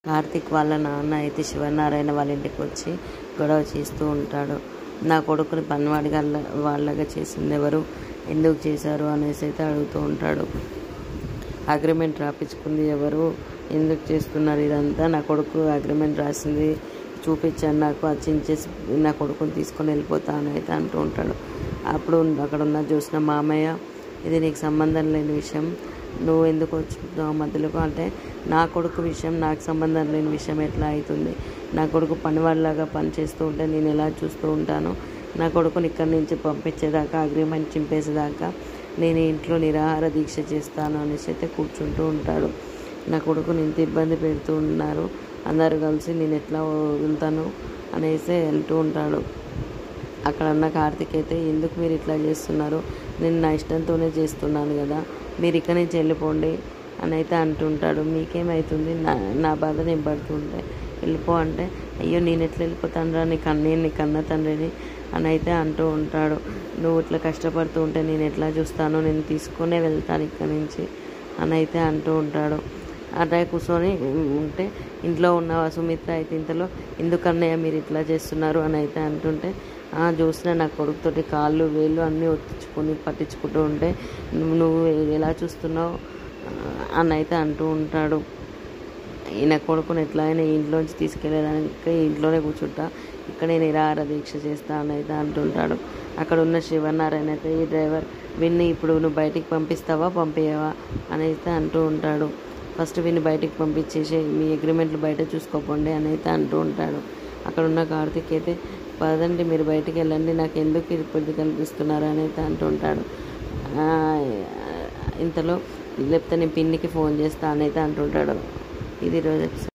కార్తీక్ వాళ్ళ నాన్న అయితే శివనారాయణ వాళ్ళ ఇంటికి వచ్చి గొడవ చేస్తూ ఉంటాడు. నా కొడుకుని పనివాడి వాళ్ళగా చేసింది ఎవరు, ఎందుకు చేశారు అనేసి అయితే అడుగుతూ ఉంటాడు. అగ్రిమెంట్ రాపించుకుంది ఎవరు, ఎందుకు చేస్తున్నారు ఇదంతా, నా కొడుకు అగ్రిమెంట్ రాసింది చూపించాను, నాకు చించేసి నా కొడుకుని తీసుకొని వెళ్ళిపోతాను అయితే అంటూ ఉంటాడు. అప్పుడు అక్కడ ఉన్న చూసిన మామయ్య, ఇది నీకు సంబంధం లేని విషయం, నువ్వు ఎందుకు వచ్చున్నావు మధ్యలోకి అంటే, నా కొడుకు విషయం నాకు సంబంధం లేని విషయం ఎట్లా అవుతుంది, నా కొడుకు పనివాళ్ళలాగా పని చేస్తూ ఉంటే నేను ఎలా చూస్తూ ఉంటాను, నా కొడుకుని ఇక్కడి నుంచి పంపించేదాకా, అగ్రిమెంట్ చింపేసేదాకా నేను ఇంట్లో నిరాహార దీక్ష చేస్తాను అనేసి అయితే కూర్చుంటూ ఉంటాడు. నా కొడుకుని ఇంత ఇబ్బంది పెడుతూ ఉన్నారు, అందరూ కలిసి నేను ఎట్లా వదులుతాను అనేసి వెళ్తూ ఉంటాడు. అక్కడ ఉన్న కార్తీక్ అయితే, ఎందుకు మీరు ఇట్లా చేస్తున్నారు, నేను నా ఇష్టంతోనే చేస్తున్నాను కదా, మీరు ఇక్కడి నుంచి వెళ్ళిపోండి అని అయితే అంటుంటాడు. మీకేమవుతుంది, నా బాధ నేను పడుతుంటే వెళ్ళిపో అంటే, అయ్యో నేను ఎట్లా వెళ్ళిపోతాను రా, నేను నీ కన్న తండ్రిని అని అయితే అంటూ ఉంటాడు. నువ్వు ఇట్లా కష్టపడుతూ ఉంటే నేను ఎట్లా చూస్తాను, నేను తీసుకునే వెళ్తాను ఇక్కడి నుంచి అని అయితే అంటూ ఉంటాడు. అట్లా కూర్చొని ఉంటే ఇంట్లో ఉన్న సుమిత్ర అయితే ఇంతలో, ఎందుకన్నయ్య మీరు ఇట్లా చేస్తున్నారు అని అయితే అంటుంటే, చూసిన నా కొడుకుతోటి కాళ్ళు వేళ్ళు అన్నీ ఒత్తించుకొని పట్టించుకుంటూ ఉంటే నువ్వు ఎలా చూస్తున్నావు అని అయితే అంటూ ఉంటాడు. ఈయన కొడుకుని ఎట్లా అయినా ఇంట్లోంచి తీసుకెళ్ళడానికి ఇంట్లోనే కూర్చుంటా, ఇక్కడే నిరాహార దీక్ష చేస్తా అని అయితే అంటుంటాడు. అక్కడ ఉన్న శివనారాయణ అయితే, ఈ డ్రైవర్ విన్ని ఇప్పుడు నువ్వు బయటికి పంపిస్తావా పంపించవా అని అయితే అంటూ ఉంటాడు. ఫస్ట్ విన్ని బయటికి పంపించేసి మీ అగ్రిమెంట్లు బయట చూసుకోకండి అని అయితే అంటూ ఉంటాడు. అక్కడ ఉన్న కార్తీక్ అయితే, పదండి మీరు బయటికి వెళ్ళండి, నాకు ఎందుకు ఇబ్బంది కల్పిస్తున్నారు అని అయితే అంటూ ఉంటాడు. ఇంతలో లేకపోతే నేను పిన్నికి ఫోన్ చేస్తా అని అయితే అంటుంటాడు. ఇది రోజు ఎపిసోడ్.